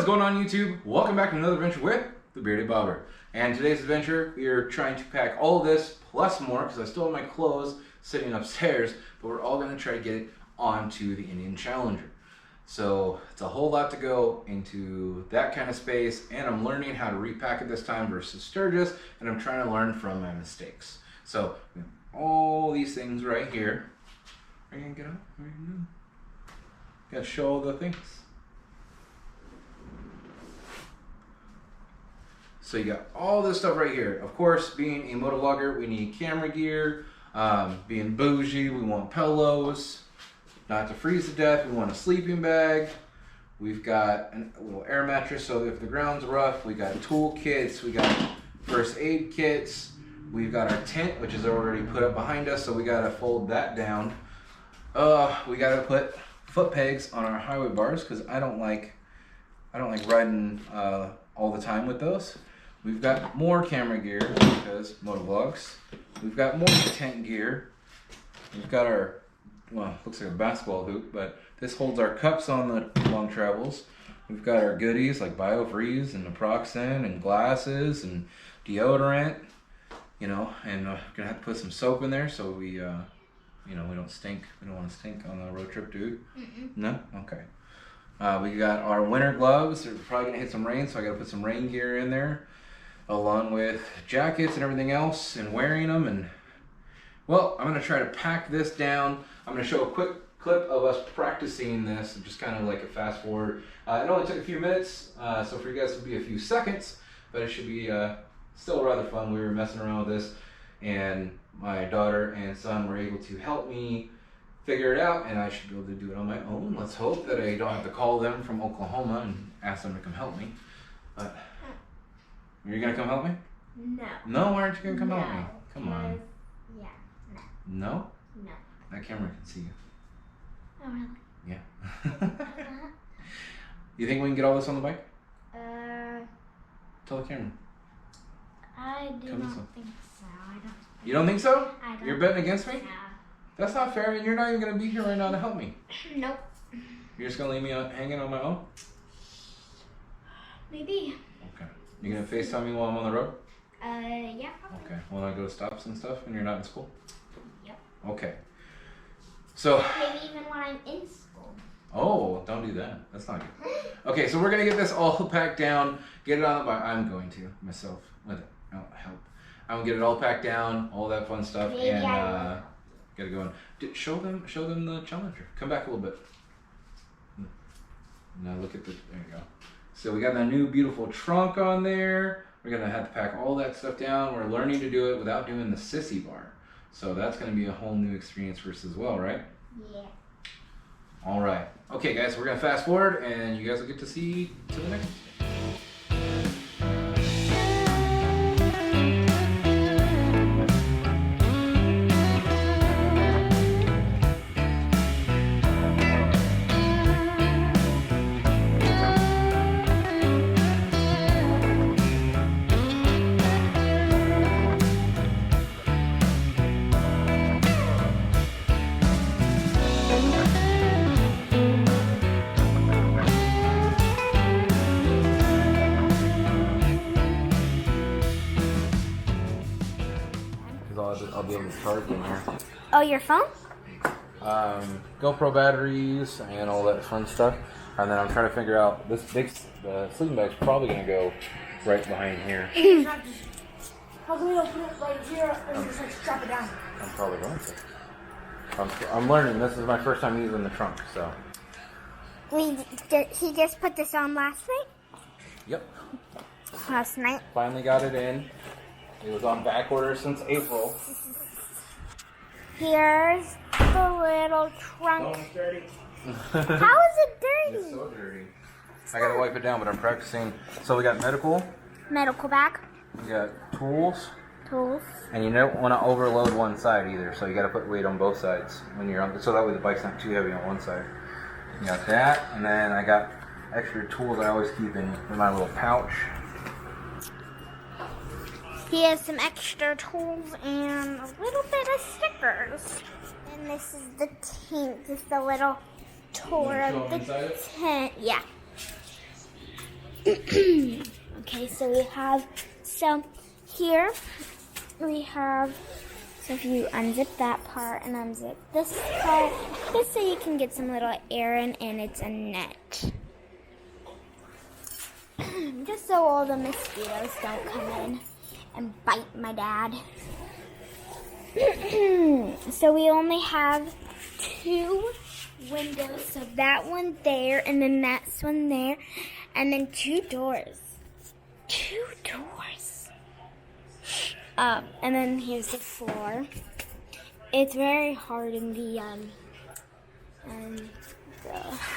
going on YouTube? Welcome back to another adventure with the Bearded Bobber. And today's adventure, we are trying to pack all of this plus more because I still have my clothes sitting upstairs, but we're all going to try to get it onto the Indian Challenger. So it's a whole lot to go into that kind of space, and I'm learning how to repack it this time versus Sturgis, and I'm trying to learn from my mistakes. So we have all these things right here. Are you going to get up? Got to show all the things. So you got all this stuff right here. Of course, being a moto vlogger, we need camera gear. Being bougie, we want pillows. Not to freeze to death, we want a sleeping bag. We've got a little air mattress, so if the ground's rough, we got tool kits, we got first aid kits. We've got our tent, which is already put up behind us, so we gotta fold that down. We gotta put foot pegs on our highway bars because I don't like riding all the time with those. We've got more camera gear because motovlogs. We've got more tent gear. We've got our, well, looks like a basketball hoop, but this holds our cups on the long travels. We've got our goodies like BioFreeze and naproxen and glasses and deodorant, you know, and we're gonna have to put some soap in there so we, you know, we don't stink. We don't want to stink on the road trip, dude. No? Okay. We got our winter gloves. They're probably gonna hit some rain, so I gotta put some rain gear in there, along with jackets and everything else, and wearing them. And well, I'm gonna try to pack this down. I'm gonna show a quick clip of us practicing this, just kind of like a fast forward. It only took a few minutes, so for you guys it'll be a few seconds, but it should be still rather fun. We were messing around with this, and my daughter and son were able to help me figure it out, and I should be able to do it on my own. Let's hope that I don't have to call them from Oklahoma and ask them to come help me. But you're gonna come help me? No. No, why aren't you gonna come help me? Come on. Yeah. No? No. That camera can see you. Oh really? Yeah. You think we can get all this on the bike? Tell the camera. I do Come not this way. think so. You don't think so? I don't. You're betting against me? Yeah. That's not fair, and you're not even gonna be here right now to help me. Nope. You're just gonna leave me hanging on my own? Maybe. Okay. You gonna FaceTime me while I'm on the road? Yeah, probably. Okay. When I go to stops and stuff and you're not in school? Yep. Okay. So. Maybe even when I'm in school. Oh, don't do that. That's not good. Okay, so we're gonna get this all packed down, get it on the bike. I'm going to myself with it. I'll help. I'm gonna get it all packed down, all that fun stuff, Maybe and I gotta go in. Show them the Challenger. Come back a little bit. Now look at the. There you go. So we got that new beautiful trunk on there. We're gonna have to pack all that stuff down. We're learning to do it without doing the sissy bar. So that's gonna be a whole new experience for us as well, right? Yeah. All right. Okay, guys, we're gonna fast forward, and you guys will get to see to the next. I'll be able to charge in here. Oh, your phone? GoPro batteries and all that fun stuff. And then I'm trying to figure out the sleeping bag's probably gonna go right behind here. How can we open it right here and just like strap it down? I'm probably going to. I'm learning. This is my first time using the trunk, so. He just put this on last night? Yep. Last night? Finally got it in. It was on back order since April. Here's the little trunk. Oh, it's dirty. How is it dirty? It's so dirty. I gotta wipe it down, but I'm practicing. So we got medical. Medical bag. We got tools. Tools. And you don't want to overload one side either, so you got to put weight on both sides when you're on, so that way the bike's not too heavy on one side. You got that, and then I got extra tools I always keep in my little pouch. He has some extra tools and a little bit of stickers. And this is the tent, just a little tour of the tent. Yeah. Okay, so we have, here we have, so if you unzip that part and unzip this part, just so you can get some little air in, and it's a net. Just so all the mosquitoes don't come in and bite my dad. So we only have 2 windows, so that one there, and then that's one there, and then 2 doors. 2 doors. And then here's the floor. It's very hard in the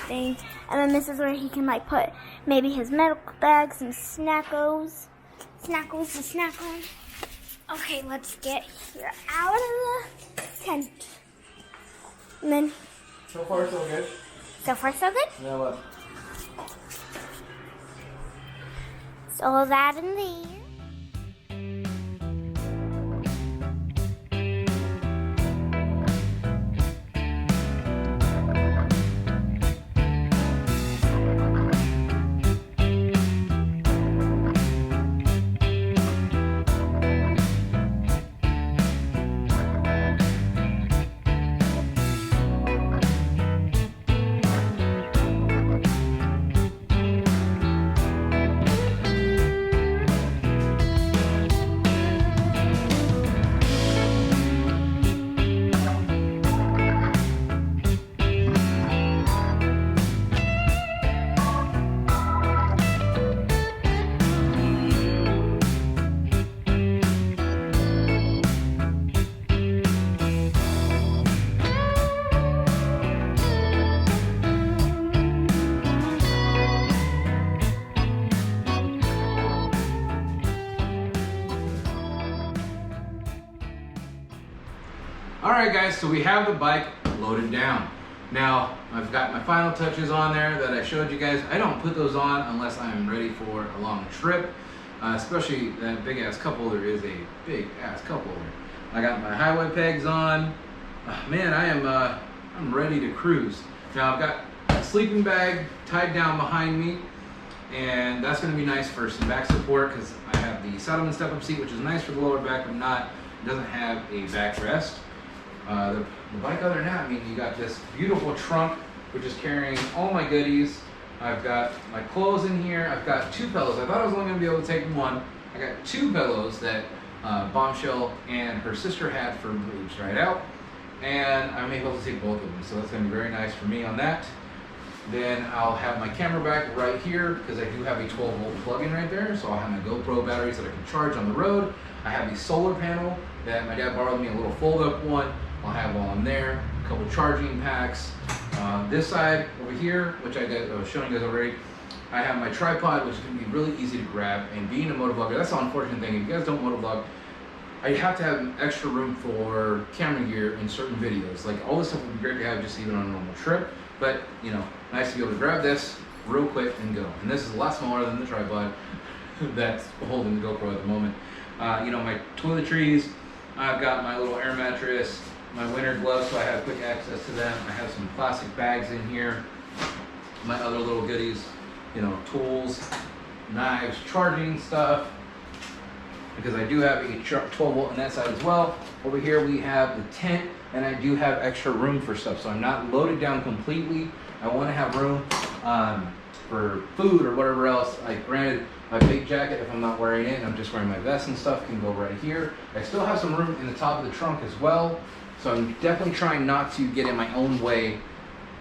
thing. And then this is where he can like put maybe his medical bags and snackos to snack on. Okay, let's get here out of the tent. And then So far, so good. so far so good. Now what? So all that in there. Alright guys, so we have the bike loaded down. Now, I've got my final touches on there that I showed you guys. I don't put those on unless I'm ready for a long trip. Especially that big ass cup holder is a big ass cup holder. I got my highway pegs on. Man, I'm ready to cruise. Now I've got a sleeping bag tied down behind me, and that's going to be nice for some back support because I have the Saddlemen Step-Up seat, which is nice for the lower back, but it doesn't have a backrest. The bike, other than that, I mean, you got this beautiful trunk, which is carrying all my goodies. I've got my clothes in here. I've got 2 pillows. I thought I was only going to be able to take 1. I got 2 pillows that Bombshell and her sister had for boobs right out, and I'm able to take both of them. So that's going to be very nice for me on that. Then I'll have my camera back right here because I do have a 12-volt plug-in right there. So I'll have my GoPro batteries that I can charge on the road. I have the solar panel that my dad borrowed me, a little fold-up one. I'll have while I'm there, a couple charging packs. This side over here, which I was showing you guys already, I have my tripod, which can be really easy to grab. And being a motovlogger, that's the unfortunate thing. If you guys don't motovlog, I have to have extra room for camera gear in certain videos. Like all this stuff would be great to have just even on a normal trip, but you know, nice to be able to grab this real quick and go. And this is a lot smaller than the tripod that's holding the GoPro at the moment. You know, my toiletries, I've got my little air mattress, my winter gloves, so I have quick access to them. I have some plastic bags in here, my other little goodies, you know, tools, knives, charging stuff, because I do have a 12-volt on that side as well. Over here we have the tent, and I do have extra room for stuff, so I'm not loaded down completely. I want to have room for food or whatever else. Like granted, my big jacket, if I'm not wearing it and I'm just wearing my vest and stuff, can go right here. I still have some room in the top of the trunk as well, so I'm definitely trying not to get in my own way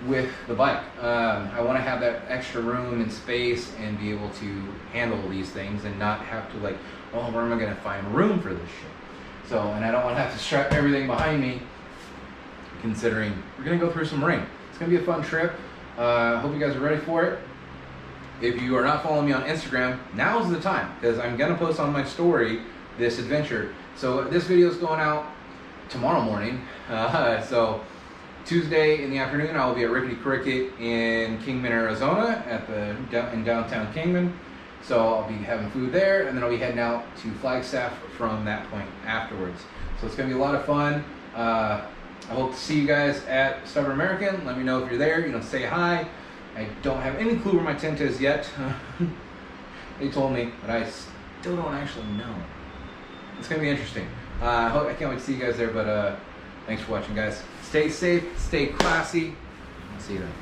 with the bike. I want to have that extra room and space and be able to handle these things and not have to like, oh, where am I going to find room for this shit? So, and I don't want to have to strap everything behind me, considering we're going to go through some rain. It's going to be a fun trip. I hope you guys are ready for it. If you are not following me on Instagram, now's the time, because I'm going to post on my story this adventure. So this video is going out tomorrow morning. So Tuesday in the afternoon, I will be at Rickety Cricket in Kingman, Arizona, in downtown Kingman. So I'll be having food there, and then I'll be heading out to Flagstaff from that point afterwards. So it's going to be a lot of fun. I hope to see you guys at Stubborn American. Let me know if you're there. You know, say hi. I don't have any clue where my tent is yet. They told me, but I still don't actually know. It's gonna be interesting. I can't wait to see you guys there, but thanks for watching, guys. Stay safe, stay classy. I'll see you then.